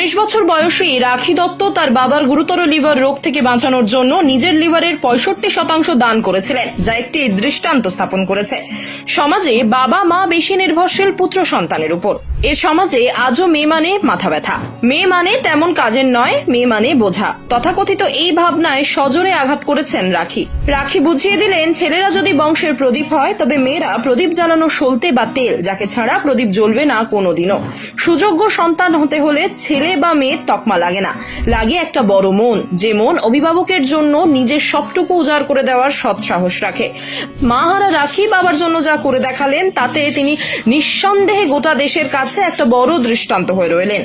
19 বছর বয়সী রাখি দত্ত তার বাবার গুরুতর লিভার রোগ থেকে বাঁচানোর জন্য নিজের লিভারের 65% দান করেছিলেন, যা একটি দৃষ্টান্ত স্থাপন করেছে সমাজে বাবা মা বেশি নির্ভরশীল পুত্র সন্তানের উপর। এ সমাজে আজও মেয়ে মানে মাথা ব্যথা, মেয়ে মানে তেমন কাজের নয়, মেয়ে মানে বোঝা। তথাকথিত এই ভাবনায় সজোরে আঘাত করেছেন রাখি বুঝিয়ে দিলেন, ছেলেরা যদি বংশের প্রদীপ হয় তবে মেয়েরা প্রদীপ জ্বালানো সলতে বা তেল, যাকে ছাড়া প্রদীপ জ্বলবে না কোনোদিনও। সুযোগ্য সন্তান হতে হলে ছেলে বা মেয়ের তকমা লাগে না, লাগে একটা বড় মন, যে মন অভিভাবকের জন্য নিজের সবটুকু উজাড় করে দেওয়ার সৎ সাহস রাখে। মাহারা রাখি বাবার জন্য যা করে দেখালেন তাতে তিনি নিঃসন্দেহে গোটা দেশের কাছে একটা বড় দৃষ্টান্ত হয়ে রইলেন।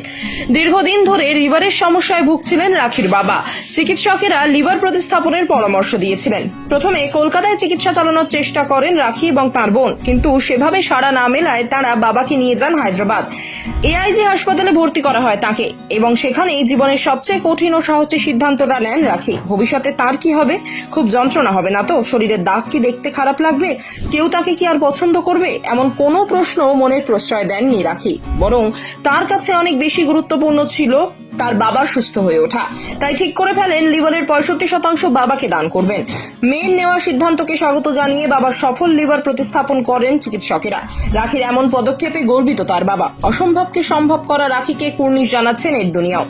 দীর্ঘদিন ধরে লিভারের সমস্যায় ভুগছিলেন রাখির বাবা। চিকিৎসকেরা লিভার প্রতিস্থাপনের পরামর্শ দিয়েছিলেন। প্রথমে কলকাতায় চিকিৎসা চালানোর চেষ্টা করেন রাখি এবং তাঁর বোন, কিন্তু সেভাবে সাড়া না মেলায় তারা বাবাকে নিয়ে যান হায়দ্রাবাদ। এআইজি হাসপাতালে ভর্তি করা হয় তাকে, এবং সেখানেই জীবনের সবচেয়ে কঠিন ও সাহসী সিদ্ধান্তটা নেন রাখি। ভবিষ্যতে তার কি হবে? খুব যন্ত্রণা হবে না তো? শরীরের দাগ কি দেখতে খারাপ লাগবে? কেউ তাকে কি আর পছন্দ করবে? এমন কোনো প্রশ্ন মনের প্রশ্রয় দেননি রাখি, বরং তার কাছে অনেক বেশি গুরুত্বপূর্ণ ছিল তার বাবার সুস্থ হয়ে ওঠা। তাই ঠিক করে ফেলেন লিভারের 65% বাবাকে দান করবেন। মেয়ের নেওয়া সিদ্ধান্তকে স্বাগত জানিয়ে বাবার সফল লিভার প্রতিস্থাপন করেন চিকিৎসকেরা। রাখির এমন পদক্ষেপে গর্বিত তার বাবা। অসম্ভবকে সম্ভব করা রাখিকে কুর্নিশ জানাচ্ছেন এর দুনিয়াও।